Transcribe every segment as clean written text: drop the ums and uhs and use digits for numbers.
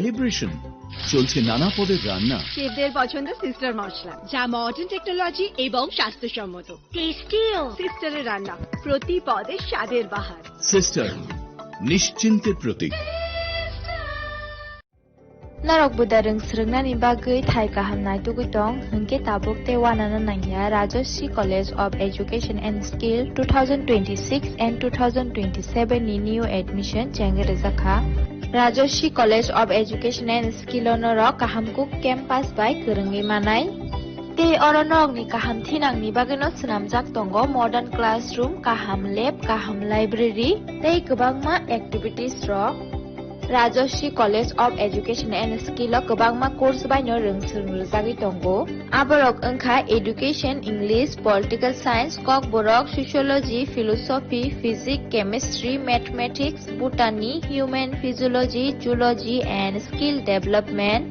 Celebration, চলছে নানা পদের রান্না। শেফদের পছন্দ সিস্টার মশলা, যা মডার্ন টেকনোলজি এবং স্বাস্থ্যসম্মত। টেস্টিও। সিস্টারের রান্না প্রতি পদে স্বাদের বাহার। Sister, নিশ্চিন্তের Pratik. Narok budareng srengna bagui thai kahamnai tugutong hungke tabuk te wanana nangya Rajashri College of Education and Skill 2026 and 2027 ni new admission chengere zakha Rajashri College of Education and Skill onorok kahamkuk campus by kerengi manai te oronok ni kaham thinang ni bageno snamjak tongo modern classroom kaham lab kaham library tei kwbangma activities rok Rajashri College of Education and Skill kwbangma course baino rungsrungjagi tongo aborok wngkha education English political science kok borok sociology philosophy physics chemistry mathematics botany human physiology zoology and skill development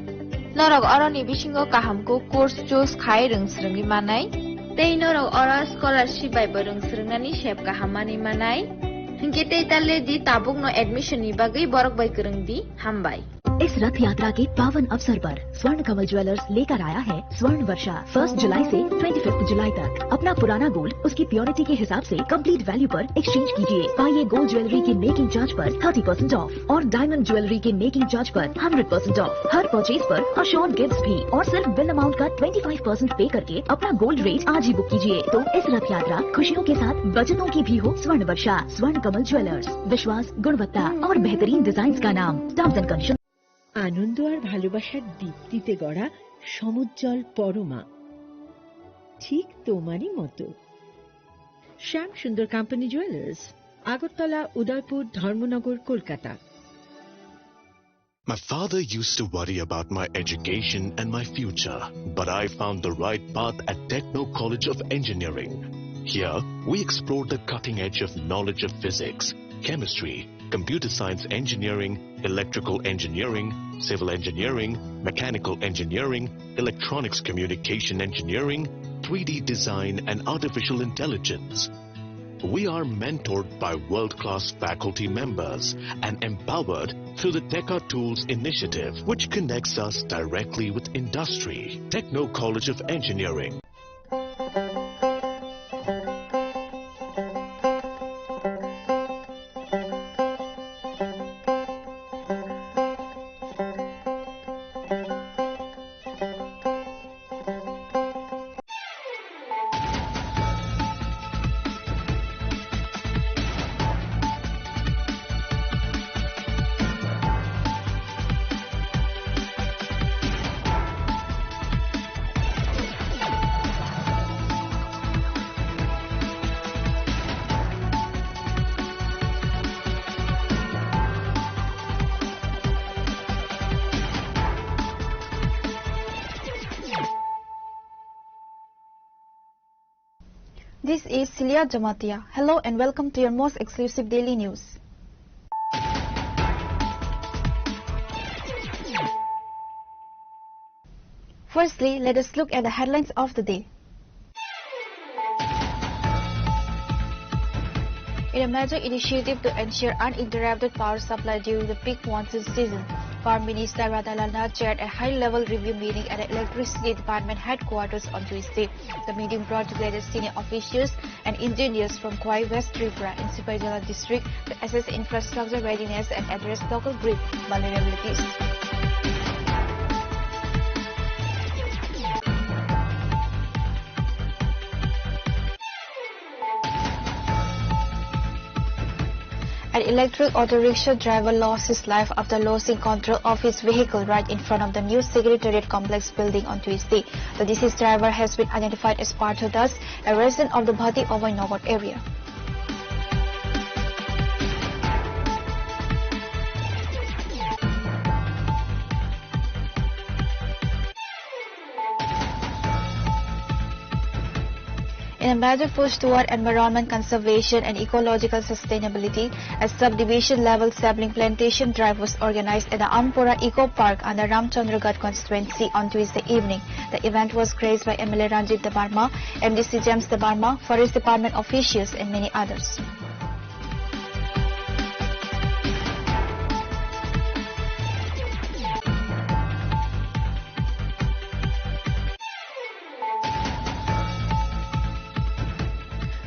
norok oroni bisingo kahamko course choose khai rungsrungi manai tei norok ora scholarship bai rungsrungnani sep kahamani manai Hingkete tale di tabuk no admission ni bagai borok bai kereng di hambai. इस रथ यात्रा के पावन अवसर पर स्वर्ण कमल jewellers लेकर आया है स्वर्ण वर्षा 1 जुलाई से 25 जुलाई तक। अपना पुराना गोल्ड उसकी प्योरिटी के हिसाब से कंप्लीट वैल्यू पर एक्सचेंज कीजिए। पाइए गोल्ड ज्वेलरी की मेकिंग चार्ज पर 30% ऑफ और डायमंड ज्वेलरी के मेकिंग चार्ज पर 100% ऑफ। हर परचेज पर अश्योर्ड गिफ्ट्स भी और सिर्फ बिल अमाउंट का 25% पे करके अपना गोल्ड रेट आज ही बुक कीजिए। तो इस रथ यात्रा खुशियों के साथ बचतों की भी हो। स्वर्ण वर्षा स्वर्ण कमल ज्वेलर्स, विश्वास, गुणवत्ता और बेहतरीन डिजाइन का नाम। Terms and conditions. আনন্দ আর ভালোবাসার দীপ্তিতে গড়া সমুজ্জ্বল পরমা, ঠিক তোমারই মতো। শ্যাম সুন্দর company jewellers, Agartala, Udaipur, Dharmanagar, Kolkata. My father used to worry about my education and my future, but I found the right path at Techno College of Engineering. Here, we explored the cutting edge of knowledge of physics, chemistry, computer science engineering, electrical engineering, civil engineering, mechanical engineering, electronics communication engineering, 3D design and artificial intelligence. We are mentored by world-class faculty members and empowered through the Teka Tools initiative, which connects us directly with industry. Techno College of Engineering. This is Celia Jamatia. Hello and welcome to your most exclusive daily news. Firstly, let us look at the headlines of the day. In a major initiative to ensure uninterrupted power supply during the peak monsoon season, Power Minister Radha Nath chaired a high-level review meeting at the Electricity Department headquarters on Tuesday. The meeting brought together senior officials and engineers from Khwaai West Tripura in Sipajala district to assess infrastructure readiness and address local grid vulnerabilities. An electric auto rickshaw driver lost his life after losing control of his vehicle right in front of the new Secretariat Complex building on Tuesday. The deceased driver has been identified as Partho Das, a resident of the Bhati Ovainobot area. In a major push toward environment conservation and ecological sustainability, a subdivision-level sapling plantation drive was organized at the Ampora Eco Park under Ramchandragarh constituency on Tuesday evening. The event was graced by MLA Ranjit Debarma, MDC James Debarma, Forest Department officials and many others.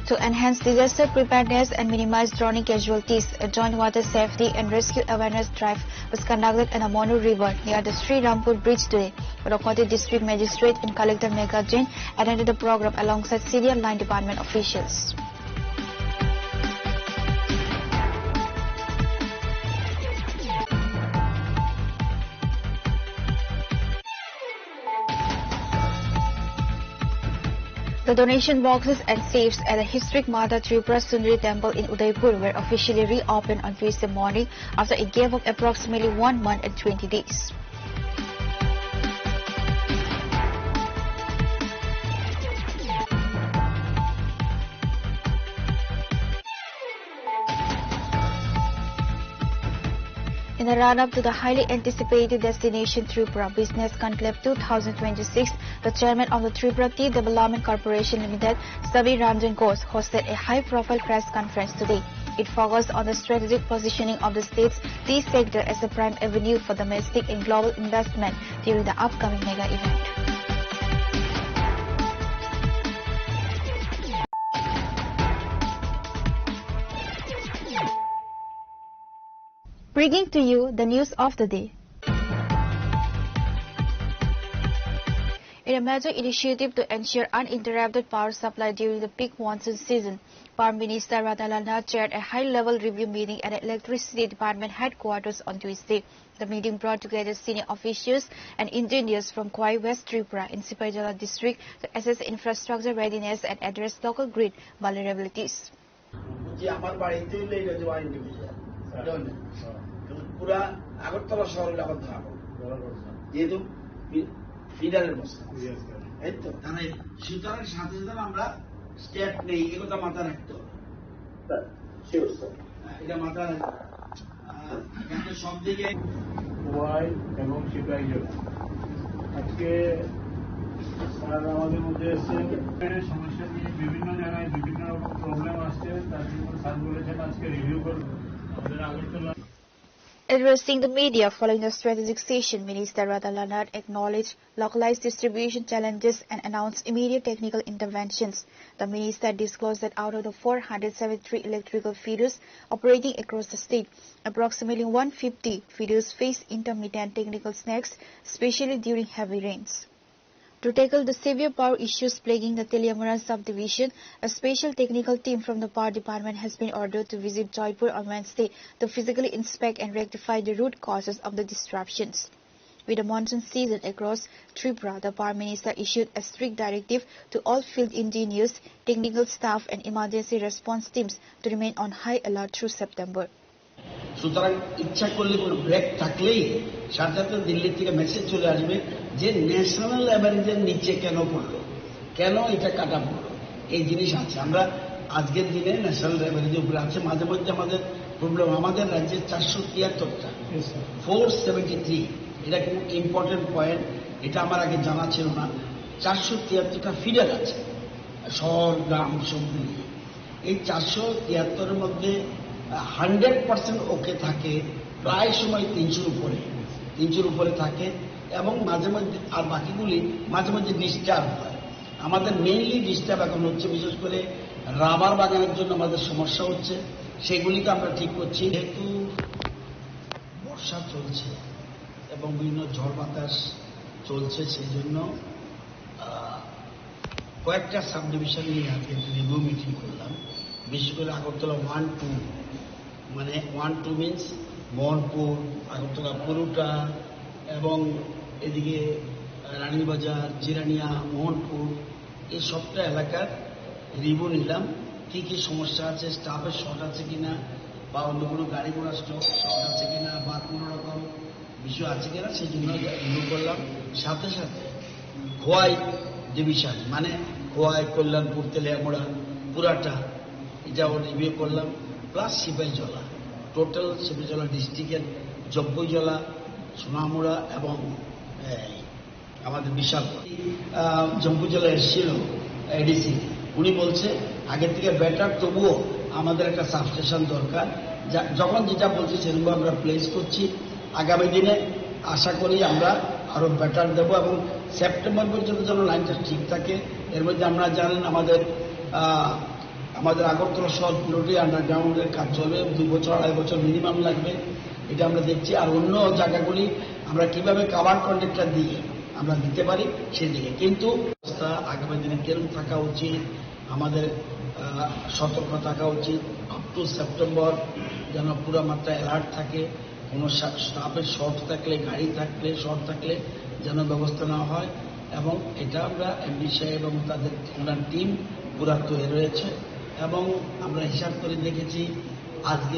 To enhance disaster preparedness and minimize drowning casualties, a joint water safety and rescue awareness drive was conducted on the Monu River near the Sri Rampur Bridge today. Wadakoti District Magistrate and Collector Megha Jain attended the program alongside senior line department officials. The donation boxes and safes at the historic Mata Tripura Sundari Temple in Udaipur were officially reopened on Tuesday morning after a gap of approximately 1 month and 20 days. In the run-up to the highly anticipated destination Tripura Business Conclave 2026, the chairman of the Tripura Tea Development Corporation Limited, Sabir Ranjan Ghosh, hosted a high-profile press conference today. It focused on the strategic positioning of the state's tea sector as a prime avenue for domestic and global investment during the upcoming mega event. Bringing to you the news of the day. In a major initiative to ensure uninterrupted power supply during the peak monsoon season, Power Minister Radha Lal Nath chaired a high-level review meeting at the Electricity Department headquarters on Tuesday. The meeting brought together senior officials and engineers from Khwai West Tripura in Sipajala district to assess infrastructure readiness and address local grid vulnerabilities. পুরা আগরতলা শহরে আবার ধরা যেহেতু ফিডারের বস্তা এই তো তাহলে সুতরাং সাথে সাথে আমরা স্টেপ নেই এগুলো মাথায় রাখতে হবে এটা মাথায় রাখতে সব দিকে ওয়াই এবং সিপাহীজলা আজকে স্যার আমাদের মধ্যে এসছে সমস্যা নিয়ে বিভিন্ন জায়গায় বিভিন্ন রকম প্রবলেম আসছে তার জন্য স্যার বলেছেন আজকে রিভিউ করবো আমাদের Agartala. Addressing the media following the strategic session, Minister Radha Lal Nath acknowledged localized distribution challenges and announced immediate technical interventions. The minister disclosed that out of the 473 electrical feeders operating across the state, approximately 150 feeders face intermittent technical snags, especially during heavy rains. To tackle the severe power issues plaguing the Teliamara subdivision, a special technical team from the power department has been ordered to visit Jaipur on Wednesday to physically inspect and rectify the root causes of the disruptions. With the monsoon season across Tripura, the Power Minister issued a strict directive to all field engineers, technical staff and emergency response teams to remain on high alert through September. সুতরাং ইচ্ছা করলে কোনো break থাকলেই সাথে সাথে দিল্লি থেকে message চলে আসবে যে ন্যাশনাল অ্যাভারেজের নিচে কেন পড়লো, কেন এটা কাটা পড়লো, এই জিনিস আছে। আমরা আজকের দিনে ন্যাশনাল অ্যাভারেজের উপরে আছে। মাঝে মধ্যে আমাদের প্রবলেম, আমাদের রাজ্যে 473টা 473, এটা খুব ইম্পর্টেন্ট পয়েন্ট, এটা আমার আগে জানা ছিল না। 473টা ফিডার আছে শহর গ্রাম সব মিলিয়ে। এই 473-এর মধ্যে 100% ওকে থাকে, প্রায় সময় 300-র উপরে থাকে এবং মাঝে মাঝে আর বাকিগুলি মাঝে মাঝে ডিস্টার্ব হয়। আমাদের মেইনলি ডিস্টার্ব এখন হচ্ছে বিশেষ করে রাবার বাগানের জন্য আমাদের সমস্যা হচ্ছে, সেগুলিকে আমরা ঠিক করছি। যেহেতু বর্ষা চলছে এবং বিভিন্ন ঝড় বাতাস চলছে, সেই জন্য কয়েকটা সাব ডিভিশন নিয়ে আজকে রিভিউ মিটিং করলাম। বিশেষ করে আগরতলা 1-2, মানে 1-2 মিনস মোহনপুর, আগরতলা পুরুটা এবং এদিকে রানীবাজার, জিরানিয়া, মোহনপুর, এই সবটা এলাকার রিভিউ নিলাম। কী কী সমস্যা আছে, স্টাফের শর্ট আছে কিনা, বা অন্য কোনো গাড়ি ঘোড়া শর্ট আছে কিনা, বা কোনো রকম বিষয় আছে কিনা, সেই জন্য রিভিউ করলাম। সাথে সাথে খোয়াই ডিভিশন মানে খোয়াই, কল্যাণপুর, তেলিয়ামুড়া, পুরাটা, এটাও রিভিউ করলাম। প্লাস সিপাহীজলা, টোটাল সিপাহীজলা ডিস্ট্রিক্টের জব্বইজলা, সোনামুড়া এবং আমাদের বিশাল জম্বুজলা এসেছিল এডিসি, উনি বলছে আগের থেকে বেটার, তবুও আমাদের একটা সাবস্টেশন দরকার। যখন যেটা বলছি সেরকম আমরা প্লেস করছি। আগামী দিনে আশা করি আমরা আরো বেটার দেবো এবং সেপ্টেম্বর পর্যন্ত যেন লাইনটা ঠিক থাকে। এর মধ্যে আমরা জানেন আমাদের আমাদের আগরতলা শহর পুরোটাই আন্ডারগ্রাউন্ডের কাজ চলবে, 2 বছর 2.5 বছর মিনিমাম লাগবে, এটা আমরা দেখছি। আর অন্য জায়গাগুলি আমরা কিভাবে কাভার কন্ট্রাক্টর দিয়ে আমরা দিতে পারি সেদিকে। কিন্তু আগামী দিনে কেরম থাকা উচিত, আমাদের সতর্ক থাকা উচিত। আপ টু সেপ্টেম্বর যেন পুরো মাত্রায় অ্যালার্ট থাকে, কোনো স্টাফের শর্ট থাকলে, গাড়ি থাকলে শর্ট থাকলে যেন ব্যবস্থা নেওয়া হয়। এবং এটা আমরা এমডি সাহেব এবং তাদের ওনার টিম পুরা তৈরি রয়েছে। এবং আমরা হিসাব করে দেখেছি আজকে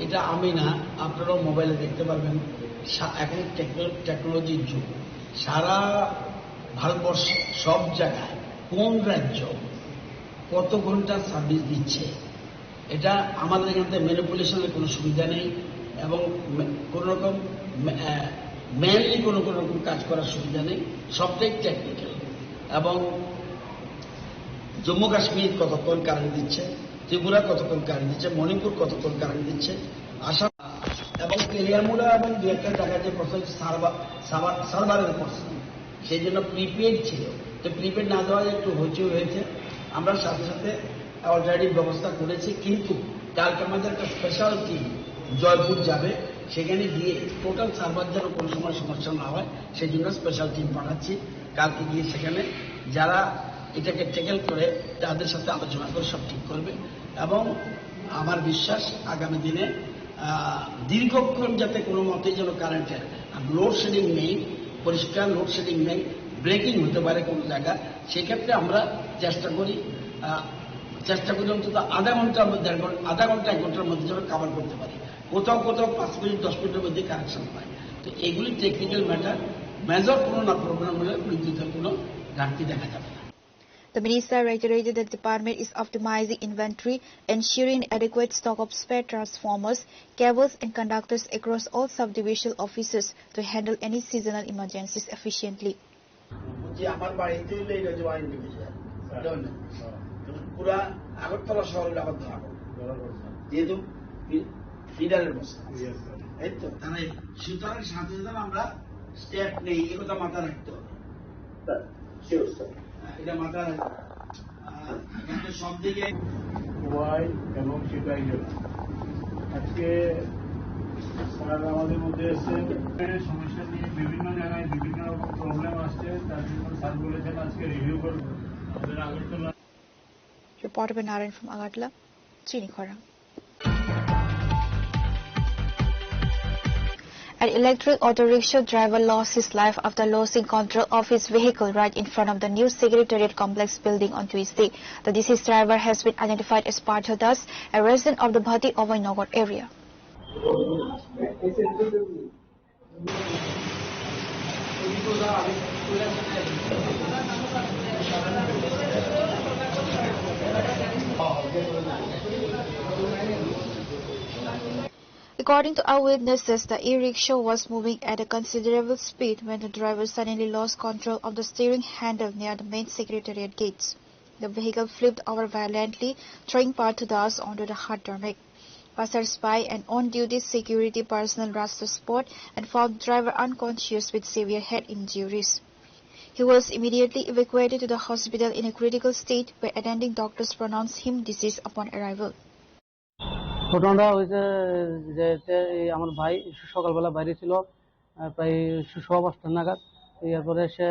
এটা আমি না, আপনারাও মোবাইলে দেখতে পারবেন, এখন টেকনোলজির যুগ। সারা ভারতবর্ষে সব জায়গায় কোন রাজ্য কত ঘন্টা সার্ভিস দিচ্ছে, এটা আমাদের এখান থেকে ম্যানিপুলেশনের কোনো সুবিধা নেই এবং কোন রকম ম্যানলি কোনো রকম কাজ করার সুবিধা নেই, সবটাই টেকনিক্যাল। এবং জম্মু কাশ্মীর কতক্ষণ কারেন্ট দিচ্ছে, ত্রিপুরা কতক্ষণ কারেন্ট দিচ্ছে, মণিপুর কতক্ষণ কারেন্ট দিচ্ছে, আসাম এবং তেলিয়ামুড়া এবং দু একটা জায়গায় যে প্রশ্ন সার্ভারের প্রশ্ন, সেই জন্য প্রিপেড ছিল, তো প্রিপেড না দেওয়া একটু হইচই হয়েছে। আমরা সাথে সাথে অলরেডি ব্যবস্থা করেছি, কিন্তু কালকে আমাদের একটা স্পেশাল টিম জয়পুর যাবে, সেখানে গিয়ে টোটাল সার্ভার যেন কোনো সময় সমস্যা না হয় সেই জন্য স্পেশাল টিম পাঠাচ্ছি। কালকে গিয়ে সেখানে যারা এটাকে ট্যাকেল করে তাদের সাথে আলোচনা করে সব ঠিক করবে। এবং আমার বিশ্বাস আগামী দিনে দীর্ঘক্ষণ যাতে কোনো মতেই যেন কারেন্টের লোডশেডিং নেই, পরিষ্কার লোডশেডিং নেই, ব্রেকিং হতে পারে কোনো জায়গায়, সেক্ষেত্রে আমরা চেষ্টা করি অন্তত আধা ঘন্টা 1 ঘন্টার মধ্যে যেন কাভার করতে পারি। কোথাও 5 মিনিট 10 মিনিটের মধ্যে কানেকশন পায়। তো এগুলি টেকনিক্যাল ম্যাটার, মেজর কোনো না প্রবলেম হলে বিদ্যুতের কোনো ঘাটতি দেখা যাবে না। The minister reiterated that the department is optimizing inventory, ensuring adequate stock of spare transformers, cables and conductors across all subdivisional offices to handle any seasonal emergencies efficiently. আমার বাড়িতে পুরা আগরতলা শহরের আবার ধরা যেহেতু ফিডারের বস্তা, এই তো তারা সুতরাং সাথে সাথে আমরা স্টেপ নেই, এ কথা মাথা রাখতে হবে, এটা মাথা রাখতে সব দিকে কুয়াই এবং সিপাহী জেলা। আজকে স্যার আমাদের মধ্যে এসেছেন, সমস্যা নিয়ে বিভিন্ন জায়গায় বিভিন্ন রকম প্রবলেম আসছে, তার জন্য স্যার বলেছেন আজকে রিভিউ করবেন আমাদের Agartala. Reported by Narayan from Agartala, Chini Khora. An electric auto rickshaw driver lost his life after losing control of his vehicle right in front of the new Secretariat Complex building on Tuesday. The deceased driver has been identified as Partha Das, a resident of the Bhati Ovai area. According to eyewitnesses, the e-rickshaw was moving at a considerable speed when the driver suddenly lost control of the steering handle near the main secretariat gates. The vehicle flipped over violently, throwing Partha Das onto the hard tarmac. Passers-by and on-duty security personnel rushed the spot and found the driver unconscious with severe head injuries. He was immediately evacuated to the hospital in a critical state, where attending doctors pronounced him deceased upon arrival. ঘটনাটা হয়েছে যে আমার ভাই সকালবেলা বাইরে ছিল প্রায় 5:30 নাগাদ, এরপরে সে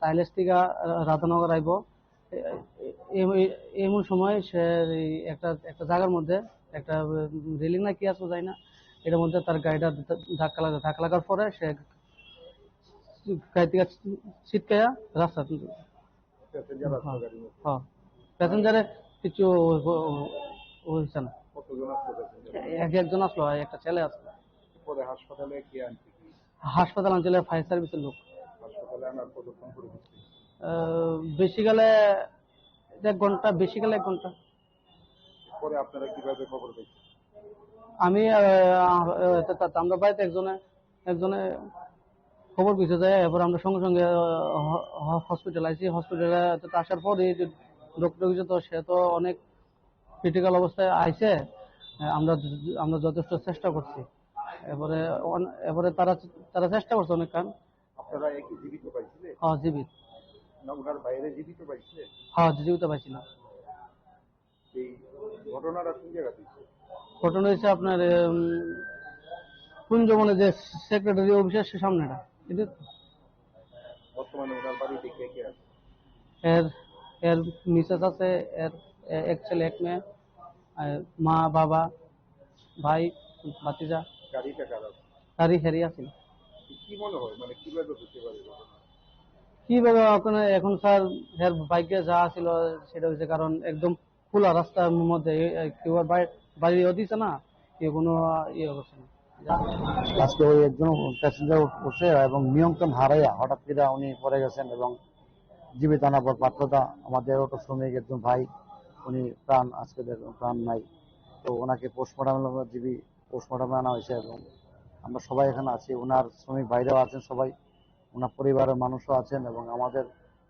টাইলেস থেকে রাধানগর আইব, এমন সময় সে একটা জায়গার মধ্যে একটা রেলিং না কি আছে যায় না, এটার মধ্যে তার গাড়িটা ধাক্কা লাগার পরে সে গাড়ি থেকে ছিটকাইয়া রাস্তা প্যাসেঞ্জারে কিছু হয়েছে না, একজন আসলো, একটা ছেলে আসলো, হাসপাতাল অঞ্চলের ফায়ার সার্ভিসের লোক। বেশি গেলে 1 ঘন্টা, বেশি গেলে 1 ঘন্টা। আমি আমরা বাড়িতে একজনে খবর পেয়েছে যায়, এরপর আমরা সঙ্গে সঙ্গে হসপিটাল আইছি। হসপিটালে আসার পর ডক্টর তো সে তো অনেক ক্রিটিক্যাল অবস্থায় আইছে, আমরা যথেষ্ট চেষ্টা করছি। এরপরে তারা চেষ্টা করছে অনেক কারণ। আপনারা কি জীবিত পাইছিলেন? হ্যাঁ জীবিত। না ওনার বাইরে জীবিত পাইছিলেন? হ্যাঁ জীবিত পাইছিলাম। এই ঘটনাটা কোন জায়গাতে ঘটনা হয়েছে আপনার কুঞ্জবনে যে সেক্রেটারি অফিসের সামনেটা, ঠিক আছে? বর্তমানে ওনার বাড়িতে কে কে আছে? এর মিসেস আছে, এর এক ছেলে এক মেয়ে, মা বাবা ভাই ভাতিজা। গাড়িটা কারা? গাড়ি হেরি আছে। কি মনে হয় মানে কিভাবে হতে পারে? কিভাবে ওখানে এখন স্যার এর বাইকে যা ছিল সেটা হচ্ছে কারণ একদম খোলা রাস্তার মধ্যে কেউ বাড়ি দিচ্ছে না, কেউ কোনো ইয়ে করছে না। আজকে ওই একজন প্যাসেঞ্জার উঠছে এবং নিয়ন্ত্রণ হারাইয়া হঠাৎ করে উনি পড়ে গেছেন এবং জীবিত আনার পর পাত্রতা আমাদের অটো শ্রমিক একজন ভাই, উনি আজকে প্রাণ নাই। তো ওনাকে পোস্টমর্টমে আনা হয়েছে এবং আমরা সবাই এখানে আছি। ওনার শ্রমিক ভাইরাও আছেন, সবাই ওনার পরিবারের মানুষও আছেন এবং আমাদের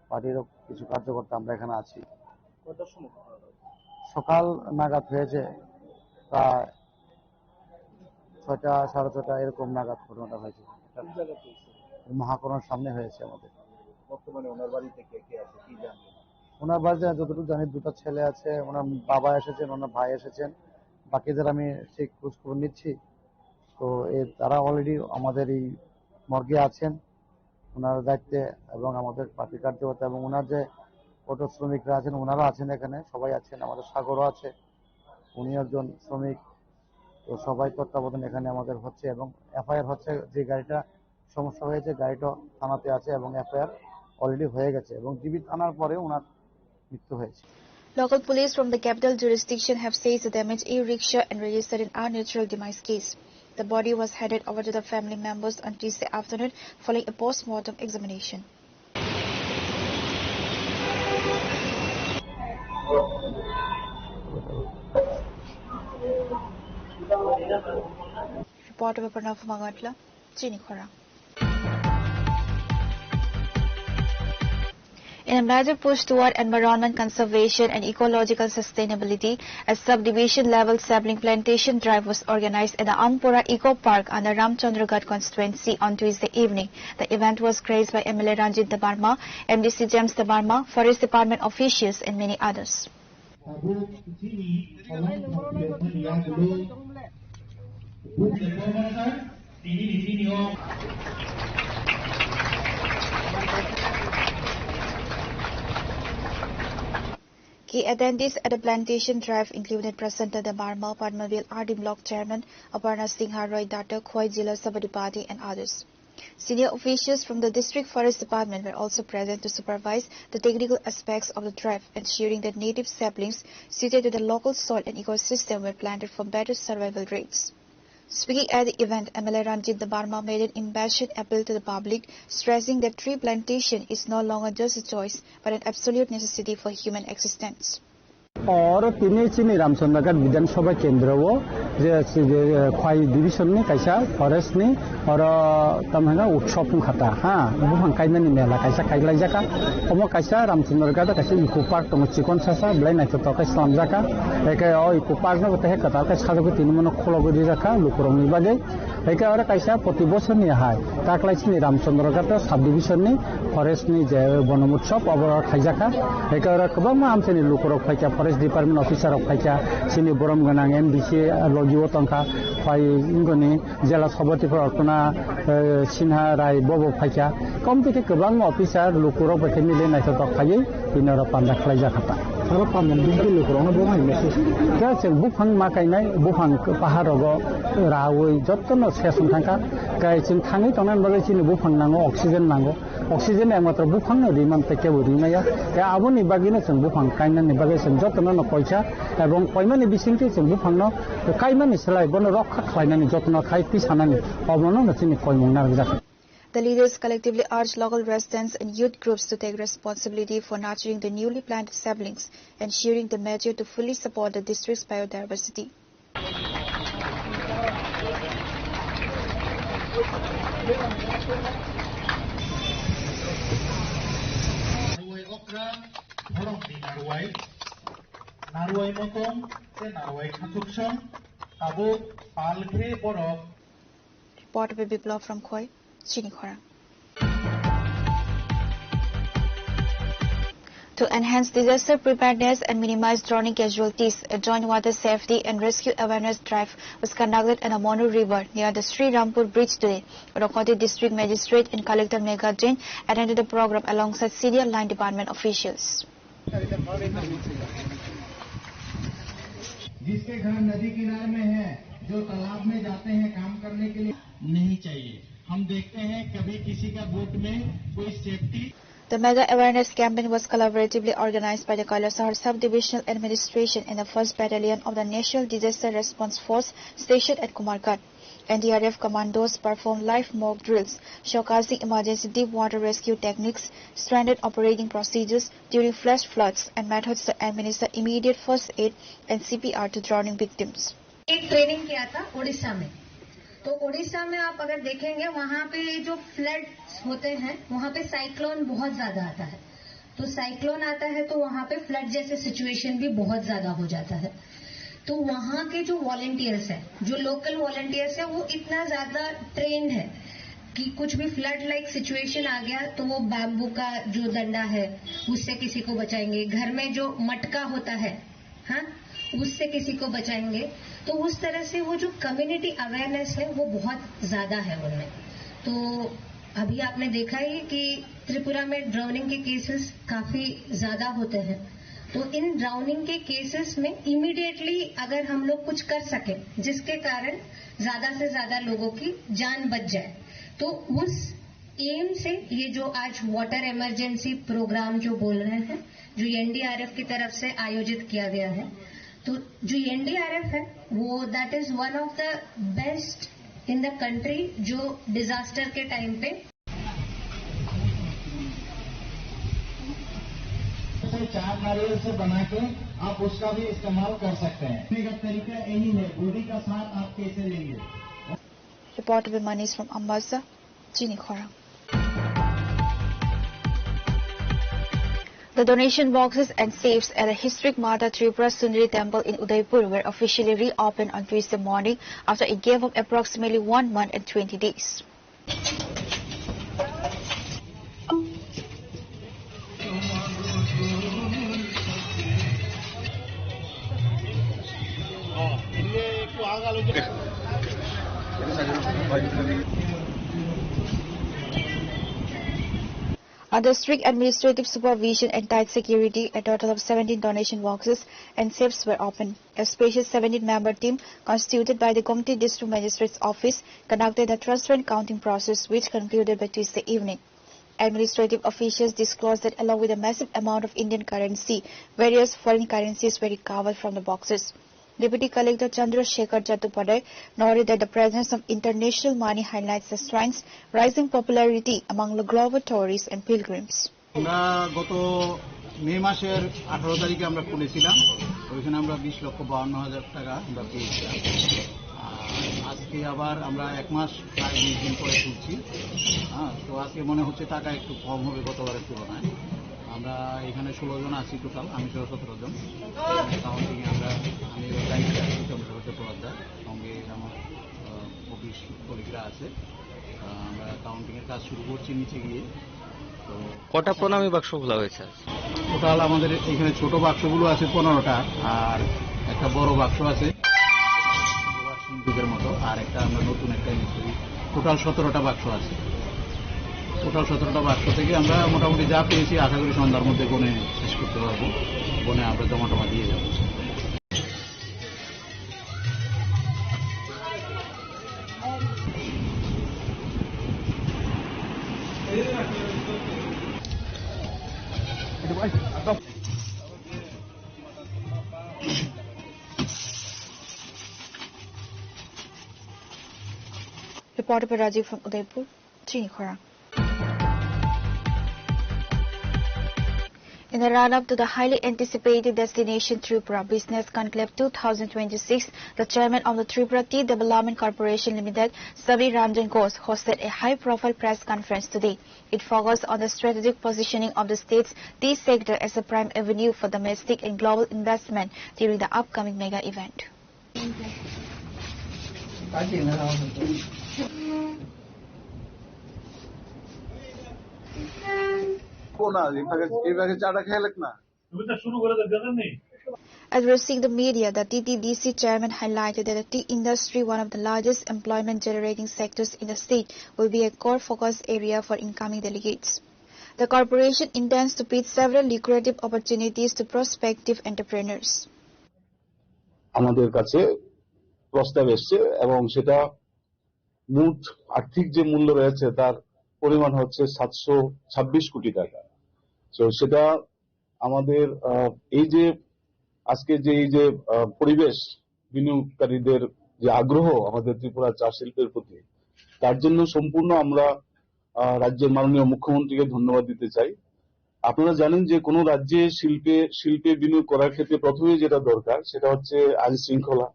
পার্টিরও কিছু কার্যকর্তা আমরা এখানে আছি। সকাল নাগাদ হয়েছে, প্রায় 6টা 6:30 এরকম নাগাদ ঘটনাটা হয়েছে। মহাকরণের সামনে হয়েছে আমাদের। বর্তমানে ওনার বাড়িতে কে কে আছে কি জানেন? ওনার বাড়িতে যতটুকু জানি 2টা ছেলে আছে, ওনার বাবা এসেছেন, ওনার ভাই এসেছেন, বাকিদের আমি সেই খোঁজ খবর নিচ্ছি। তো তারা অলরেডি আমাদের এই মর্গে আছেন ওনার দায়িত্বে এবং আমাদের পার্টি কার্যকর্তা এবং ওনার যে অটো শ্রমিকরা আছেন ওনারা আছেন, এখানে সবাই আছেন, আমাদের সাগরও আছে, উনি একজন শ্রমিক। তো সবাই তত্ত্বাবধান এখানে আমাদের হচ্ছে এবং এফআইআর হচ্ছে। যে গাড়িটা সমস্যা হয়েছে গাড়িটা থানাতে আছে এবং এফআইআর অলরেডি হয়ে গেছে এবং জীবিত আনার পরে ওনার মৃত্যু হয়েছে। Local police from the capital jurisdiction have seized the damaged e-rickshaw and registered an unnatural demise case. The body was handed over to the family members on Tuesday afternoon following a post-mortem examination. Reporter by Pranav Magatla, Chinikhora. In a major push toward environment conservation and ecological sustainability, a subdivision-level sapling plantation drive was organized at the Ampura Eco Park under Ramchandragarh constituency on Tuesday evening. The event was graced by MLA Ranjit Dabarma, MDC James Dabarma, Forest Department officials and many others. Key attendees at the plantation drive included Prasanna Dabarma, Padmavil RD Block Chairman, Aparna Singha Roy Datta, Khoi Jila Sabadipati and others. Senior officials from the District Forest Department were also present to supervise the technical aspects of the drive, ensuring that native saplings suited to the local soil and ecosystem were planted for better survival rates. Speaking at the event, MLA Ranjit Dabarma made an impassioned appeal to the public, stressing that tree plantation is no longer just a choice, but an absolute necessity for human existence. और तिनी रामचंद्रगढ़ विधानसभा केंद्र वो खाई division ने कैसा forest ने और तमहंगा उत्सव खाता हाँ बुहां काइना नि मेला कैसा काइलाई जाका ओमो कैसा रामचंद्रगढ़ कैसा इको पार्क तो चिकन सासा ब्लाई नाइट तो कैसा स्लाम जाका एके ओ इको पार्क ने कते कता के साजो तीन मन खोलो गदि जाका लुकुरंग नि बागे एके और कैसा प्रति बछर नि हाय ताकलाइसिनि रामचंद्रगढ़ सब डिविजन नि फॉरेस्ट नि जे वन उत्सव अबर खाइजाका एके और गोबां आमसेनि लुकुरक फाइका फॉरेस्ट डिपार्टमेंट ऑफिसर ऑफ फाइका सिनि बरम गनां एमडीसी लजिओ तंका फाइ इंगनि जिला सभापति अर्पणा सिन्हा राय बबो फाइका कम থেকে गोबां अफिसार लुकुरक बायदि मिले नायथ फाइयै बिनर पान्दा खालाय जाखाता आरो पान्दा बिदि लुकुरनो बहाय मेसेज दा जों बुफां मा गायनाय बुफां पाहारग रावै जत्तन सेसन थांका गायसिन थाङै तंनान बागै सिनि बुफां नांगौ अक्सिजेन नांगौ अक्सिजेन एकमात्र बुफां रिमान तेके रिमाया दा आबोनि बागैनो जों बुफां गायनायनि बागै जों जत्तन पैसा एवं पैमानि बिसिंथि जों बुफांनो कायमानि सोलाय बनो रक्षा खालायनानै जत्न खाय पिसानानै अबनो नसिनि कयमंना जाखा. The leaders collectively urged local residents and youth groups to take responsibility for nurturing the newly planted saplings, ensuring the measure to fully support the district's biodiversity. Report by Biplav from Khoi, Chinikhora. To enhance disaster preparedness and minimize drowning casualties, a joint water safety and rescue awareness drive was conducted on the Monu River near the Sri Rampur Bridge today. Rakoti District Magistrate and Collector Megha Jain attended the program alongside senior line department officials. जिसके घर नदी किनारे में है, जो तालाब में जाते हैं काम करने के लिए नहीं चाहिए। हम देखते हैं कभी किसी का बोट में कोई safety. The mega awareness campaign was collaboratively organized by the Kailasahar Sub-Divisional Administration and the 1st Battalion of the National Disaster Response Force stationed at Kumarghat. NDRF commandos performed live mock drills, showcasing emergency deep water rescue techniques, standard operating procedures during flash floods, and methods to administer immediate first aid and CPR to drowning victims. एक training किया था उड़ीसा में, तो उड़ीसा में आप अगर देखेंगे वहाँ पे जो फ्लड्स होते हैं वहाँ पे साइक्लोन बहुत ज्यादा आता है, तो साइक्लोन आता है तो वहाँ पे फ्लड जैसे सिचुएशन भी बहुत ज्यादा हो जाता है। तो वहाँ के जो वॉलंटियर्स हैं, जो लोकल वॉलंटियर्स हैं, वो इतना ज्यादा ट्रेंड है कि कुछ भी फ्लड लाइक सिचुएशन आ गया तो वो बैम्बू का जो डंडा है उससे किसी को बचाएंगे, घर में जो मटका होता है हाँ उससे किसी को बचाएंगे। तो उस तरह से वो जो कम्युनिटी अवेयरनेस है वो बहुत ज्यादा है उनमें। तो अभी आपने देखा ही कि त्रिपुरा में ड्राउनिंग के केसेस काफी ज्यादा होते हैं, तो इन ड्राउनिंग के केसेस में इमीडिएटली अगर हम लोग कुछ कर सके जिसके कारण ज्यादा से ज्यादा लोगों की जान बच जाए, तो उस एम से ये जो आज वाटर इमरजेंसी प्रोग्राम जो बोल रहे हैं, जो एनडीआरएफ की तरफ से आयोजित किया गया है, तो जो एनडीआरएफ है वो that is one of the best in the country जो डिजास्टर के टाइम पे चार नारियल से बना के आप उसका भी इस्तेमाल कर सकते हैं। का तरीका यही है, बॉडी का साथ आप कैसे लेंगे। Reported by Manish from Ambassa, Chini Khora. The donation boxes and safes at the historic Mata Tripura Sundari Temple in Udaipur were officially reopened on Tuesday morning after it gave up approximately 1 month and 20 days. Under strict administrative supervision and tight security, a total of 17 donation boxes and safes were opened. A spacious 17-member team constituted by the Gomti District Magistrate's Office conducted the transfer and counting process, which concluded by Tuesday evening. Administrative officials disclosed that along with a massive amount of Indian currency, various foreign currencies were recovered from the boxes. Deputy Collector Chandra Shekhar Chattopadhyay noted that the presence of international money highlights the shrine's rising popularity among the global tourists and pilgrims. আমরা গত মে মাসের 18 তারিখে আমরা খুলেছিলাম, ওইখানে আমরা 20,52,000 টাকা আমরা পেয়েছিলাম। আজকে আবার আমরা 1 মাস প্রায় 20 দিন পরে খুলছি। তো আজকে মনে হচ্ছে টাকা একটু কম হবে গতবারের তুলনায়। আমরা এখানে 16 জন আছি টোটাল, আমি 17 জন। কাউন্টিং আমি দায়িত্বে আছি চন্দ্রশেখর চট্টোপাধ্যায়, সঙ্গে আমার অফিস কলিগরা আছে। আমরা কাউন্টিংয়ের কাজ শুরু করছি নিচে গিয়ে। তো কটা প্রণামী বাক্স খোলা হয়েছে? টোটাল আমাদের এখানে ছোট বাক্সগুলো আছে 15টা, আর একটা বড় বাক্স আছে সিন্ধুকের মতো, আর একটা আমরা নতুন একটা ইউজ করি। টোটাল 17টা বাক্স আছে। টোটাল 17টা বাক্স থেকে আমরা মোটামুটি যা পেয়েছি আশা করি সন্ধ্যার মধ্যে গনে শেষ করতে পারবো, গনে আমরা জমা দিয়ে যাব। Reported by Rajiv from Udaipur, Chini Khora. In the run-up to the highly anticipated Destination Tripura Business Conclave 2026, the chairman of the Tripura Tea Development Corporation Limited, Sabri Ranjan Ghosh, hosted a high-profile press conference today. It focused on the strategic positioning of the state's tea sector as a prime avenue for domestic and global investment during the upcoming mega event. Addressing the media, the TTDC chairman highlighted that the tea industry, one of the largest employment-generating sectors in the state, will be a core focus area for incoming delegates. The corporation intends to pitch several lucrative opportunities to prospective entrepreneurs. আমাদের কাছে প্রস্তাব এসেছে এবং সেটা মোট আর্থিক যে মূল্য রয়েছে তার পরিমাণ হচ্ছে 726 কোটি টাকা। তো সেটা আমাদের এই যে আজকে যে এই যে পরিবেশ বিনিয়োগকারীদের যে আগ্রহ আমাদের ত্রিপুরা চা শিল্পের প্রতি, তার জন্য সম্পূর্ণ আমরা রাজ্যের মাননীয় মুখ্যমন্ত্রীকে ধন্যবাদ দিতে চাই। আপনারা জানেন যে কোনো রাজ্যে শিল্পে বিনিয়োগ করার ক্ষেত্রে প্রথমে যেটা দরকার সেটা হচ্ছে আইন শৃঙ্খলা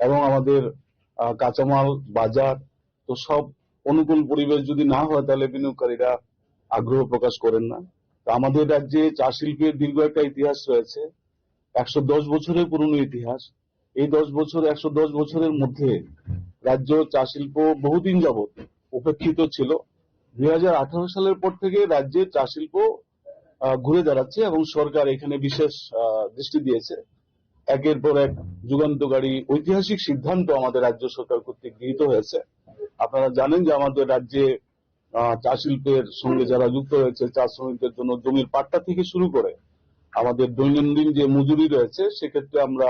এবং আমাদের কাঁচামাল বাজার, তো সব অনুকূল পরিবেশ যদি না হয় তাহলে বিনিয়োগকারীরা আগ্রহ প্রকাশ করেন না। তো আমাদের রাজ্যে চা শিল্পের দীর্ঘ একটা ইতিহাস রয়েছে, 110 বছরের পুরনো ইতিহাস। এই 110 বছরের মধ্যে রাজ্য চা শিল্প বহুদিন যাবৎ উপেক্ষিত ছিল। 2018 সালের পর থেকে রাজ্যের চা শিল্প ঘুরে দাঁড়াচ্ছে এবং সরকার এখানে বিশেষ দৃষ্টি দিয়েছে। একের পর এক যুগান্তকারী ঐতিহাসিক সিদ্ধান্ত আমাদের রাজ্য সরকার কর্তৃক গৃহীত হয়েছে। আপনারা জানেন যে আমাদের রাজ্যে চা শিল্পের সঙ্গে যারা যুক্ত হয়েছে, চা শ্রমিকদের জন্য জমির পাট্টা থেকে শুরু করে আমাদের দৈনন্দিন যে মজুরি রয়েছে সেক্ষেত্রে আমরা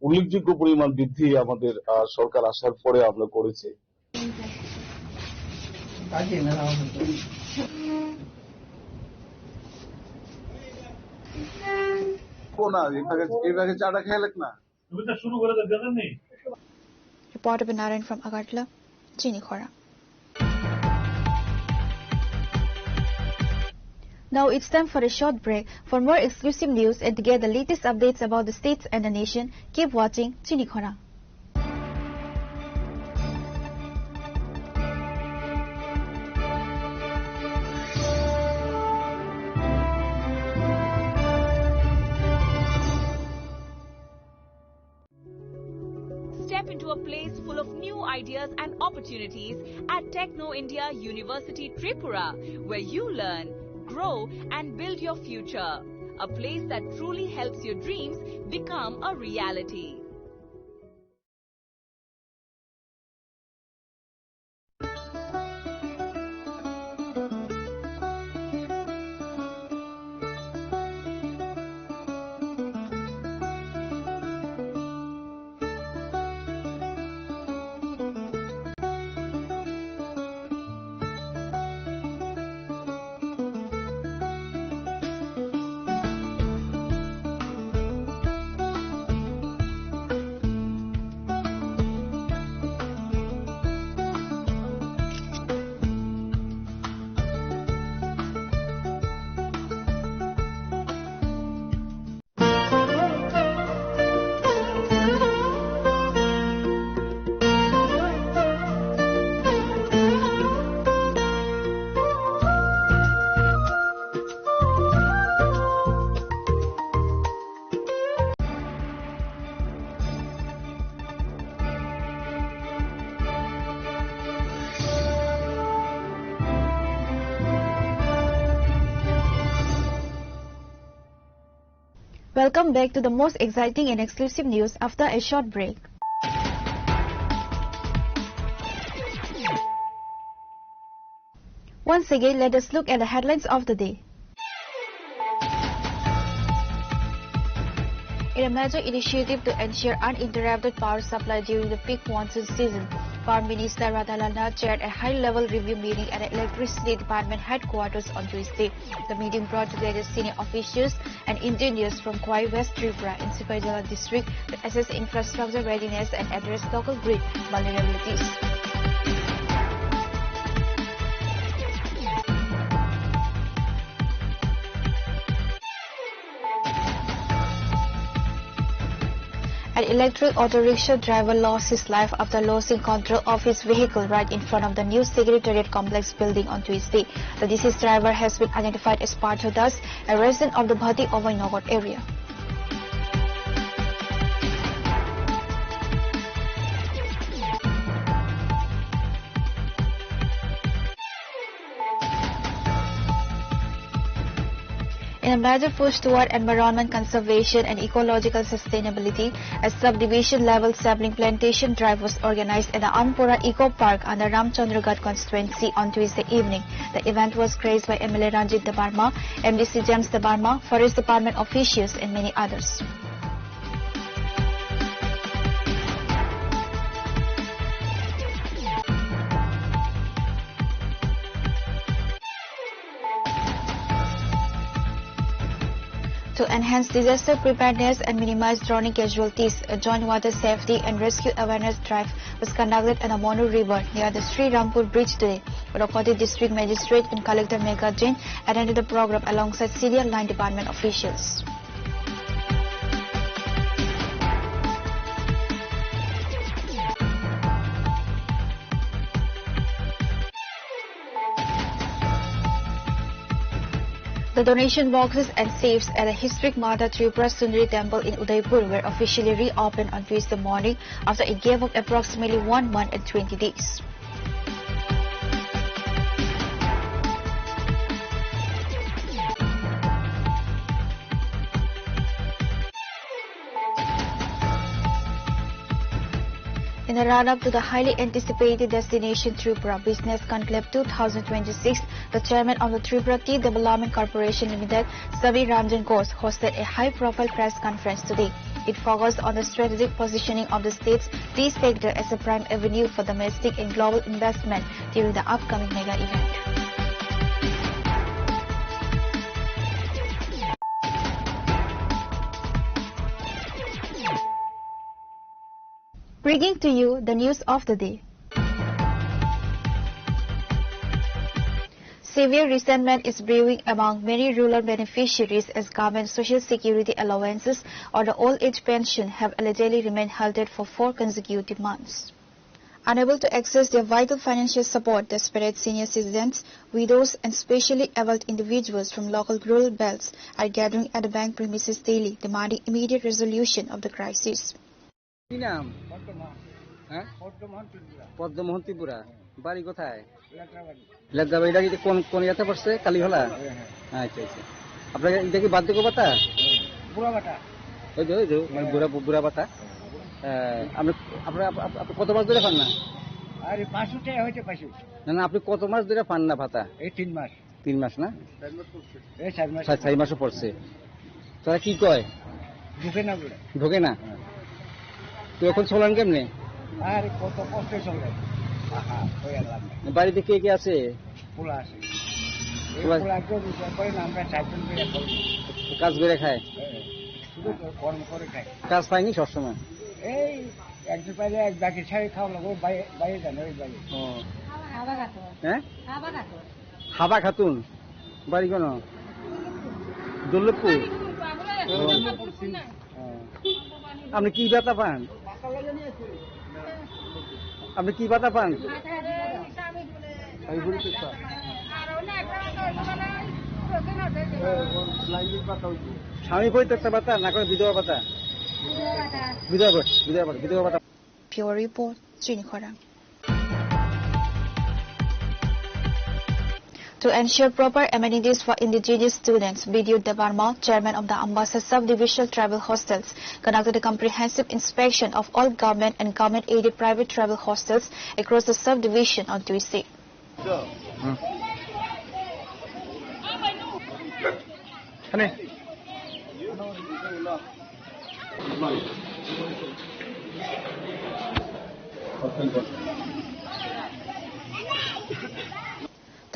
উল্লেখযোগ্য পরিমাণ বৃদ্ধি আমাদের সরকার আসার পরে আমরা করেছি। Reporter Binaran from Agartala, Chinikhora. Now it's time for a short break. For more exclusive news and to get the latest updates about the states and the nation, keep watching Chinikhora. Step into a place full of new ideas and opportunities at Techno India University Tripura, where you learn, grow and build your future. A place that truly helps your dreams become a reality. Welcome back to the most exciting and exclusive news after a short break. Once again, let us look at the headlines of the day. In a major initiative to ensure uninterrupted power supply during the peak monsoon season, Power Minister Radhalana chaired a high-level review meeting at the Electricity Department headquarters on Tuesday. The meeting brought together senior officials and engineers from Kwai West Tripura in Sipajala district to assess infrastructure readiness and address local grid vulnerabilities. An electric auto rickshaw driver lost his life after losing control of his vehicle right in front of the new Secretariat Complex building on Tuesday. The deceased driver has been identified as Partha Das, a resident of the Bhati Ovai area. In a major push toward environment conservation and ecological sustainability, a subdivision-level sapling plantation drive was organized at the Anpura Eco Park under Ramchandragarh constituency on Tuesday evening. The event was graced by MLA Ranjit Debarma, MDC James Debarma, Forest Department officials and many others. To enhance disaster preparedness and minimize drowning casualties, a joint water safety and rescue awareness drive was conducted at the Monu River near the Sri Rampur Bridge today. Urakoti District Magistrate and Collector Megha Jain attended the program alongside Senior Line Department officials. The donation boxes and safes at the historic Mata Tripura Sundari Temple in Udaipur were officially reopened on Tuesday morning after it gave up approximately 1 month and 20 days. In the run-up to the highly anticipated Destination Tripura Business Conclave 2026, the chairman of the Tripura Tea Development Corporation Limited, Savi Ramjan Ghosh, hosted a high-profile press conference today. It focused on the strategic positioning of the state's tea sector as a prime avenue for domestic and global investment during the upcoming mega event. Bringing to you the news of the day. Severe resentment is brewing among many rural beneficiaries as government social security allowances or the old age pension have allegedly remained halted for 4 consecutive months. Unable to access their vital financial support, desperate senior citizens, widows and specially abled individuals from local rural belts are gathering at the bank premises daily, demanding immediate resolution of the crisis. পদ্মমোহন Tripura বাড়ি কোথায় লেদাবাড়িটা কি কোন ইয়াতে পড়ছে কালীহলা আচ্ছা আচ্ছা আপনার এটা কি বার্ধক্য ভাতা বুড়া ভাতা ওই যে মানে বুড়া ভাতা আপনি কত মাস ধরে পান না আরে 500 টাকা হইতে পাইছি না আপনি কত মাস ধরে পান না ভাতা এই 3 মাস না এই 4 মাসও পড়ছে তারা কি কয় ঢোকে না তো এখন চলেন কেমনে আরে কত কষ্ট চলে বাড়িতে কে কে আছে পোলা আছে পোলা করে না আমরা চারজন করে কাজ করে খায় শুধু কর্ম করে খায় কাজ পাইনি সবসময় এই একজন পাইলে এক বাকি ছাড়ি খাওয়া লাগবে বাইরে যান ওই বাইরে হাবা খাতুন হ্যাঁ হাবা খাতুন বাড়ি কোন দুর্লভপুর আপনি কি ভাতা পান আপনি কি ভাতা পান স্বামী পরিত্যক্তা ভাতা না করে বিধবা ভাতা বিধবা ভাতা Pure Report, Jin Khorang. To ensure proper amenities for indigenous students, Bidyut Debarma, chairman of the Ambassa Subdivisional Tribal Hostels, conducted a comprehensive inspection of all government and government-aided private tribal hostels across the subdivision on Tuesday.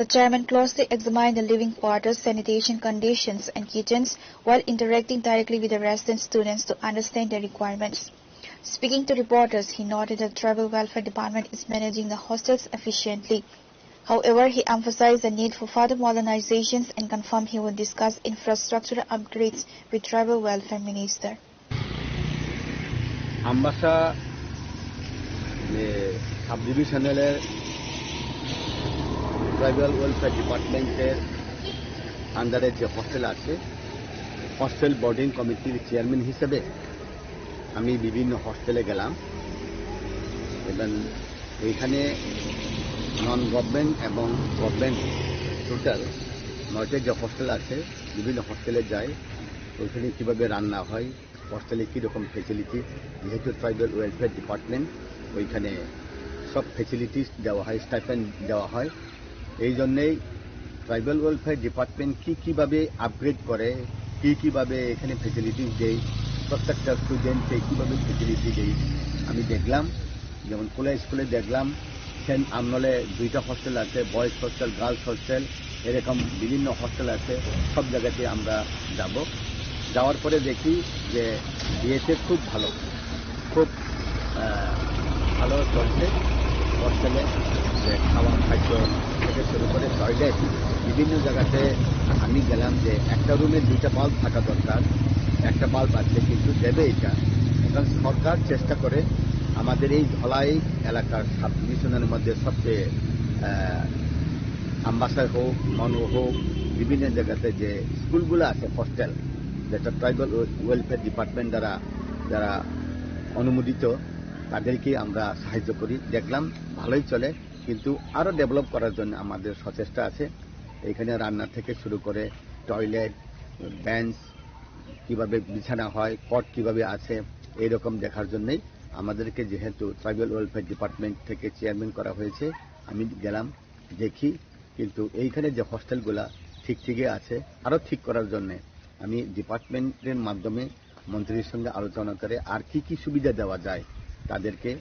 The chairman closely examined the living quarters, sanitation conditions and kitchens while interacting directly with the resident students to understand their requirements. Speaking to reporters, he noted that the Tribal Welfare Department is managing the hostels efficiently. However, he emphasized the need for further modernizations and confirmed he would discuss infrastructural upgrades with Tribal Welfare Minister. Ambassa subdivisional tribal welfare ডিপার্টমেন্টের আন্ডারে যে hostel আছে hostel boarding কমিটির chairman হিসেবে আমি বিভিন্ন হস্টেলে গেলাম এবং এইখানে নন গভর্নমেন্ট এবং গভর্নমেন্ট টোটাল 9টি যে হস্টেল আছে বিভিন্ন হস্টেলে যায়, ওইখানে কীভাবে রান্না হয়, হস্টেলে কীরকম ফেসিলিটি, যেহেতু ট্রাইবাল ওয়েলফেয়ার ডিপার্টমেন্ট ওইখানে সব ফেসিলিটিস দেওয়া হয়, স্টাইপেন্ড দেওয়া হয়। এই জন্যেই ট্রাইবাল ওয়েলফেয়ার ডিপার্টমেন্ট কীভাবে আপগ্রেড করে, কীভাবে এখানে ফেসিলিটিস দেয়, প্রত্যেকটা স্টুডেন্টকে কীভাবে ফেসিলিটি দেয় আমি দেখলাম। যেমন কোলা স্কুলে দেখলাম সেন্ট আমনলে 2টা হস্টেল আছে, বয়েজ হস্টেল, গার্লস হস্টেল, এরকম বিভিন্ন হস্টেল আছে। সব জায়গাতে আমরা যাব, যাওয়ার পরে দেখি যে বিয়েতে খুব ভালো চলছে হস্টেলে, যে খাওয়া খাদ্য থেকে শুরু করে টয়লেট বিভিন্ন জায়গাতে। আমি গেলাম যে একটা রুমে 2টা বাল্ব থাকা দরকার, একটা বাল্ব আছে কিন্তু দেবে এটা। এখন সরকার চেষ্টা করে আমাদের এই ধলাই এলাকার সাব ডিভিশনের মধ্যে সবচেয়ে আম্বাসার হোক, মনো হোক, বিভিন্ন জায়গাতে যে স্কুলগুলো আছে হস্টেল, যেটা ট্রাইবাল ওয়েলফেয়ার ডিপার্টমেন্ট দ্বারা যারা অনুমোদিত, তাদেরকে আমরা সাহায্য করি। দেখলাম ভালোই চলে, কিন্তু আরও ডেভেলপ করার জন্য আমাদের সচেষ্টা আছে। এখানে রান্না থেকে শুরু করে টয়লেট, বেঞ্চ কিভাবে বিছানা হয়, কট কিভাবে আছে, এইরকম দেখার জন্যই আমাদেরকে, যেহেতু ট্রাইবাল ওয়েলফেয়ার ডিপার্টমেন্ট থেকে চেয়ারম্যান করা হয়েছে, আমি গেলাম দেখি। কিন্তু এইখানে যে হস্টেলগুলা ঠিকই আছে, আরও ঠিক করার জন্য আমি ডিপার্টমেন্টের মাধ্যমে মন্ত্রীর সঙ্গে আলোচনা করে আর কি সুবিধা দেওয়া যায়, তাদেরকে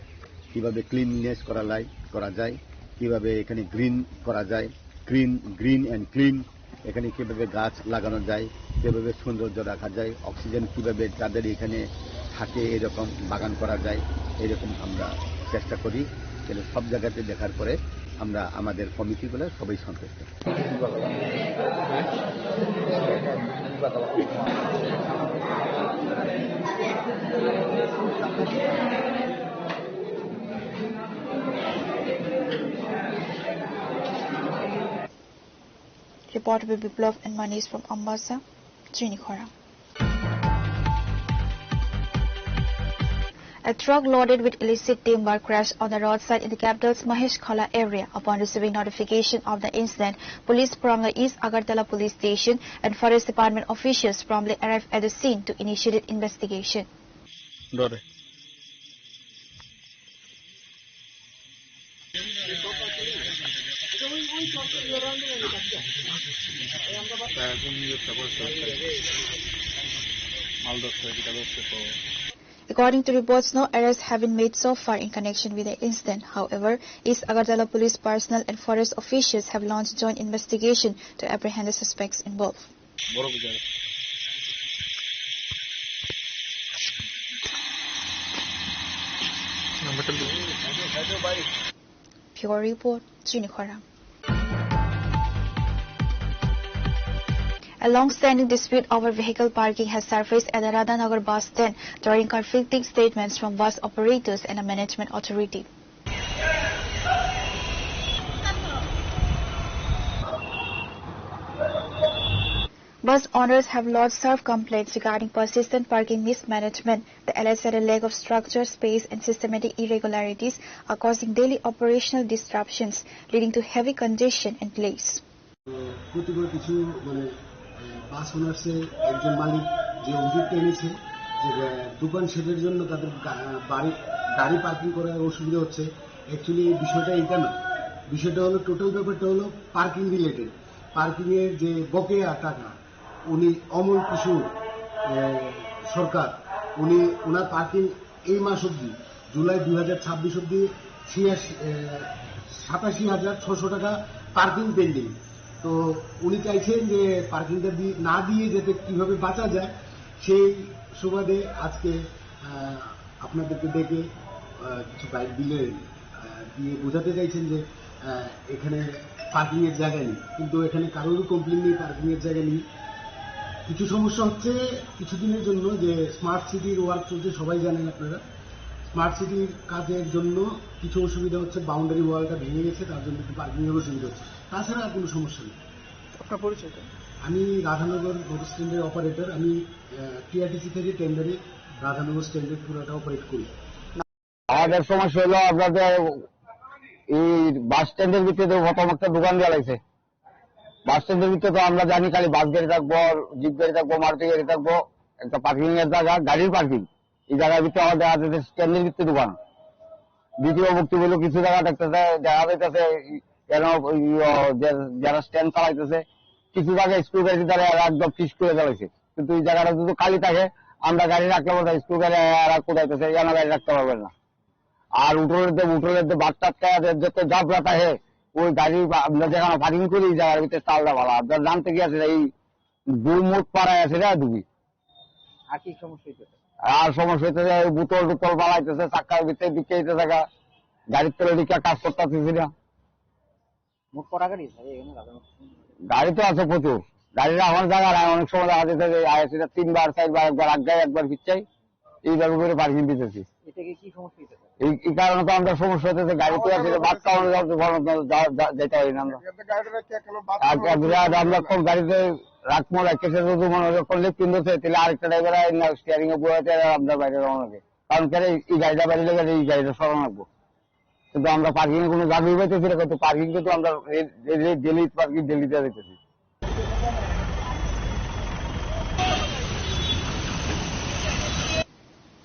কিভাবে ক্লিননেস করা যায়, কিভাবে এখানে গ্রিন করা যায়, গ্রিন অ্যান্ড ক্লিন, এখানে কিভাবে গাছ লাগানো যায়, কিভাবে সৌন্দর্য রাখা যায়, অক্সিজেন কিভাবে তাদের এখানে থাকে, এরকম বাগান করা যায়, এরকম আমরা চেষ্টা করি। কিন্তু সব জায়গাতে দেখার পরে আমরা আমাদের কমিটিগুলো সবাই সন্তুষ্ট। Reported by Biplav and Manish from Ambassa, Srinikhara. A truck loaded with illicit timber crashed on the roadside in the capital's Maheshkhala area. Upon receiving notification of the incident, police from the East Agartala police station and forest department officials promptly arrived at the scene to initiate investigation. According to reports, no arrests have been made so far in connection with the incident. However, East Agartala police personnel and forest officials have launched joint investigation to apprehend the suspects involved. Pure report, Srinikhara. A long-standing dispute over vehicle parking has surfaced at the Radhanagar bus stand, drawing conflicting statements from bus operators and the management authority. Bus owners have lodged self-complaints regarding persistent parking mismanagement. The LS said a lack of structure, space and systematic irregularities are causing daily operational disruptions, leading to heavy congestion and delays. বাস ওনার্সে একজন মালিক যে উদ্যোগটা এনেছে যে দোকান শেডের জন্য তাদের গাড়ি পার্কিং করার অসুবিধা হচ্ছে, অ্যাকচুয়ালি এই বিষয়টা এটা না। বিষয়টা হলো টোটাল ব্যাপারটা হলো পার্কিং রিলেটেড। পার্কিংয়ের যে বকেয়া টাকা, উনি অমল কিশোর সরকার, উনি ওনার পার্কিং এই মাস অবধি জুলাই 2026 অবধি 87,600 টাকা পার্কিং পেন্ডিং। তো উনি চাইছেন যে পার্কিংটা না দিয়ে যাতে কিভাবে বাঁচা যায়, সেই সুবাদে আজকে আপনাদেরকে ডেকে কিছু গাইড দিয়ে বোঝাতে চাইছেন যে এখানে পার্কিং এর জায়গা নেই, কিন্তু এখানে কারোরই কমপ্লেন নেই পার্কিং এর জায়গা নেই। কিছু সমস্যা হচ্ছে কিছুদিনের জন্য, যে স্মার্ট সিটির ওয়ার্ক চলছে, সবাই জানেন আপনারা। স্মার্ট সিটির কাজের জন্য কিছু অসুবিধা হচ্ছে, বাউন্ডারি ওয়ালটা ভেঙে গেছে, তার জন্য একটু পার্কিং এর অসুবিধা হচ্ছে, তাছাড়া আর কোনো সমস্যা নেই। আপনার পরিচয়টা? আমি রাধানগর বস স্ট্যান্ডের অপারেটর। আমি টিআরটিসি থেকে টেন্ডারে রাধানগর স্ট্যান্ডের পুরোটা অপারেট করি। আমাদের সমস্যা হলো আপনাদের এই বাস স্ট্যান্ডের ভিতরে প্রথম একটা দোকান দেওয়া লাগছে, বাস স্ট্যান্ডের ভিতরে তো আমরা জানি খালি বাস গাড়ি থাকবো, জিপ গাড়ি থাকবো, মারুতি গাড়ি থাকবো, একটা পার্কিং এর জায়গা, গাড়ির পার্কিং। এই জায়গার ভিতরে আমার দেখা যাচ্ছে স্ট্যান্ডের ভিতরে দোকান। দ্বিতীয় মুক্তি বলে কিছু জায়গা দেখতেছে, দেখা যাইতেছে যারা স্ট্যান্ড চালাইতেছে কিছু জায়গায় স্কুল গাড়ি দ্বারা একদম ফিস করে চালাইছে। কিন্তু এই জায়গাটা যদি খালি থাকে আমরা গাড়ি রাখলে বলতে স্কুল গাড়ি কোথাইতেছে এখানে গাড়ি রাখতে পারবেন না। আর উঠোনের বাদ টাটকা যত জাবরা থাকে ওই গাড়ি আমরা যেখানে পার্কিং করি এই জায়গার ভিতরে চালটা ভালো। আপনার জানতে কি আছে এই দুই মুখ পাড়ায় আছে রে দুবি। আর কি সমস্যা হইতেছে? আর সমস্যা হইতেছে বোতল টোতল বাড়াইতেছে, চাক্কার ভিতরে দিকে থাকা গাড়ির তলে দিকে কাজ করতেছি না। মুখ পড়া গাড়ি গাড়ি তো আছে প্রচুর, গাড়ির আমার জায়গা নাই। অনেক সময় দেখা যেতে আইসিটা 3 বার 4 বার, একবার আগায় একবার পিছাই, এইভাবে করে পার্কিং দিতেছি। এটাকে কি সমস্যা হইতেছে? এই কারণে তো আমরা সমস্যা হইতেছে, গাড়িতে আছে বাদ কারণে যেতে পারি না আমরা। আমরা কোন গাড়িতে রাখবো রাখতেছে যদি মনে হয় করলে কিনতেছে তাহলে আরেকটা ড্রাইভার স্টিয়ারিং এ বসে আমরা বাইরে রওনা দিই। কারণ কেন এই গাড়িটা বাইরে লেগে এই গাড়িটা সরানো রাখবো। কিন্তু আমরা পার্কিং এ কোনো জায়গা পাইতেছি না, কিন্তু পার্কিং কিন্তু আমরা ডেলি পার্কিং ডেলিতে দিতেছি।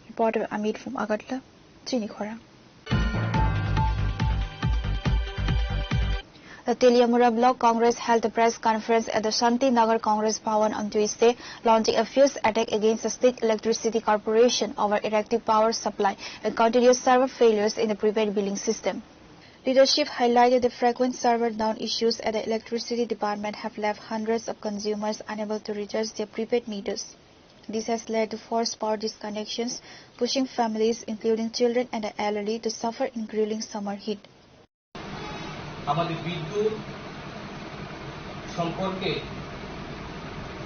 Reporter Amit from Agartala, Chinikhora. The Teliamura Block Congress held a press conference at the Shanti Nagar Congress Bhavan on Tuesday, launching a fierce attack against the State Electricity Corporation over erratic power supply and continuous server failures in the prepaid billing system. Leadership highlighted the frequent server down issues at the electricity department have left hundreds of consumers unable to recharge their prepaid meters. This has led to forced power disconnections, pushing families, including children and the elderly, to suffer in grilling summer heat. আমাদের বিদ্যুৎ সম্পর্কে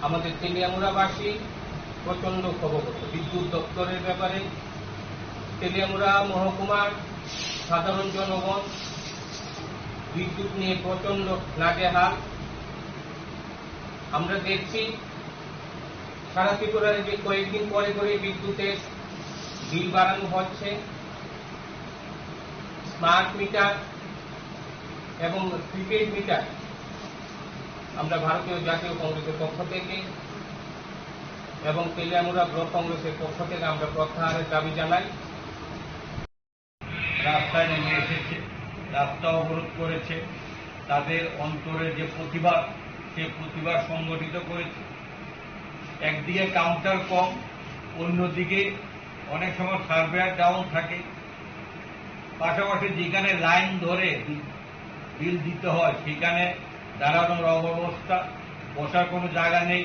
আমাদের তেলিয়ামুড়াবাসী প্রচন্ড খবরগত। বিদ্যুৎ দপ্তরের ব্যাপারে তেলিয়ামুড়া মহকুমার সাধারণ জনগণ বিদ্যুৎ নিয়ে প্রচন্ড নাজেহাল। আমরা দেখছি সারা ত্রিপুরার যে কয়েকদিন পরে পরে বিদ্যুতের বিল বাড়ানো হচ্ছে। স্মার্ট মিটার এবং প্রিপেড মিটার আমরা ভারতীয় জাতীয় কংগ্রেসের পক্ষ থেকে এবং তেলিয়ামুড়া ব্লক কংগ্রেসের পক্ষ থেকে আমরা প্রত্যাহারের দাবি জানাই। রাস্তায় নেমে এসেছে, রাস্তা অবরোধ করেছে, তাদের অন্তরে যে প্রতিবাদ সে প্রতিবাদ সংগঠিত করেছে। একদিকে কাউন্টার কম, অন্যদিকে অনেক সময় সার্ভার ডাউন থাকে, পাশাপাশি যেখানে লাইন ধরে বিল দিতে হয় সেখানে দাঁড়ানোর অব্যবস্থা, বসার কোনো জায়গা নেই,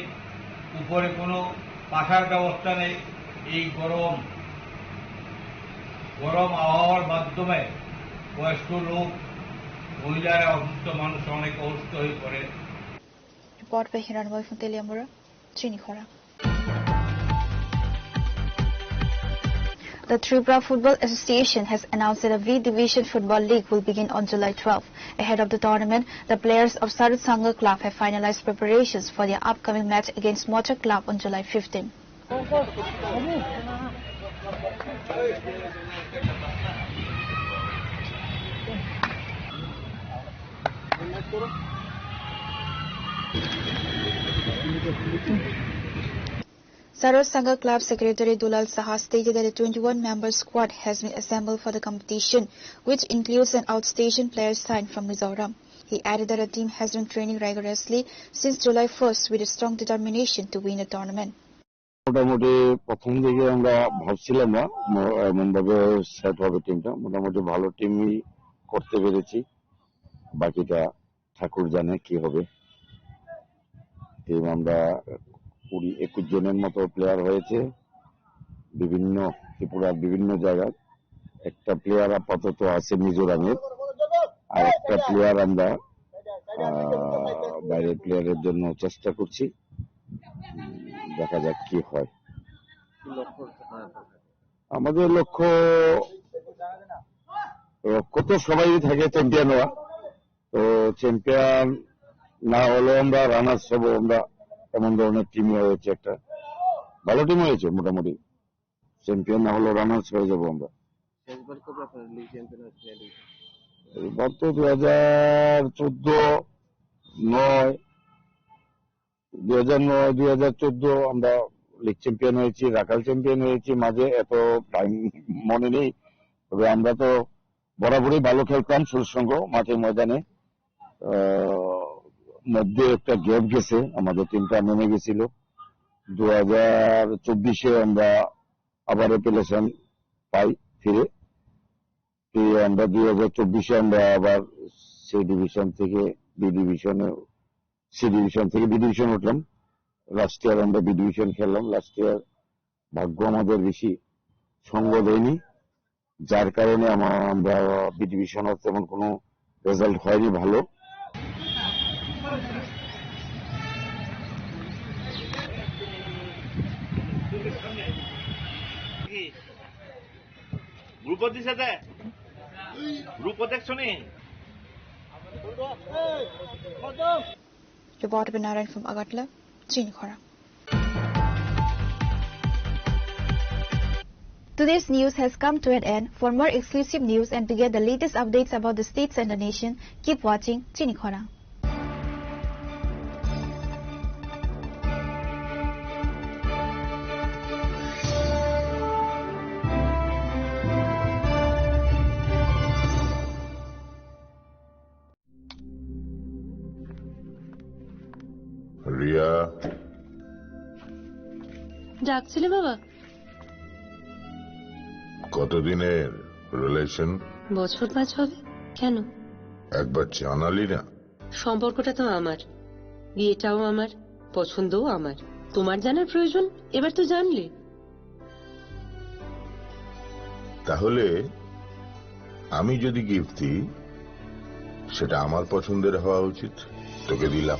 উপরে কোনো পাখার ব্যবস্থা নেই। এই গরম আবহাওয়ার মাধ্যমে বয়স্ক লোক, মহিলারা, অসুস্থ মানুষ অনেক অসুস্থ হয়ে পড়ে। Report by Hiranmoy from Teliamura, Chinikhora. The Tripura Football Association has announced that a V Division Football League will begin on July 12. Ahead of the tournament, the players of Sarut Sangha Club have finalized preparations for their upcoming match against Motor Club on July 15. Sarut Sangha Club Secretary Dulal Saha stated that a 21-member squad has been assembled for the competition, which includes an outstation player signed from Mizoram. He added that the team has been training rigorously since July 1st with a strong determination to win the tournament. মোটামুটি প্রথম দিকে আমরা ভাবছিলাম না এমনভাবে set হবে টিমটা। মোটামুটি ভালো টিমই করতে পেরেছি, বাকিটা ঠাকুর জানে কি হবে। টিম আমরা 20-21 জনের মতো প্লেয়ার হয়েছে বিভিন্ন ত্রিপুরার বিভিন্ন জায়গায়। একটা প্লেয়ার আপাতত আছে মিজোরামের, আর একটা প্লেয়ার আমরা বাইরের প্লেয়ারের জন্য চেষ্টা করছি। দেখা যাক কি হয়। আমাদের লক্ষ্য তো সবাই থাকে চ্যাম্পিয়ন হওয়া, তো চ্যাম্পিয়ন না হলেও আমরা রানার্স হব। আমরা এমন ধরনের টিম হয়েছে, একটা ভালো টিম হয়েছে মোটামুটি। চ্যাম্পিয়ন না হলেও রানার্স হয়ে যাবো আমরা। এবার তো 2014, 9, 2009 2014 আমরা লিগ চ্যাম্পিয়ন হয়েছি, রাখাল চ্যাম্পিয়ন হয়েছি, মাঝে এত টাইম মনে নেই। তবে আমরা তো বরাবরই ভালো খেলতাম সুরসঙ্গ মাঠে ময়দানে। মধ্যে একটা গ্যাপ গেছে, আমাদের টিমটা নেমে গেছিল। 2024-এ আমরা আবার অ্যাপিলেশন পাই ফিরে। আমরা 2024-এ আমরা আবার সি ডিভিশন থেকে বি ডিভিশন উঠলাম। লাস্ট ইয়ার আমরা বি ডিভিশন খেললাম। লাস্ট ইয়ার ভাগ্য আমাদের বেশি সঙ্গ দেয়নি, যার কারণে আমরা বি ডিভিশনের তেমন কোনো রেজাল্ট হয়নি ভালো। Reporter Binaran from Agartala, Chinikhara. Today's news has come to an end. For more exclusive news and to get the latest updates about the states and the nation, keep watching Chinikhara. Riya, ডাকছিলে বাবা? কতদিনের relation? বছর 5 হবে। কেন? একবার জানালি না? সম্পর্কটা তো আমার, বিয়েটাও আমার, পছন্দও আমার। তোমার জানার প্রয়োজন এবার তো জানলে। তাহলে আমি যদি গিফট দিই সেটা আমার পছন্দের হওয়া উচিত। তোকে দিলাম।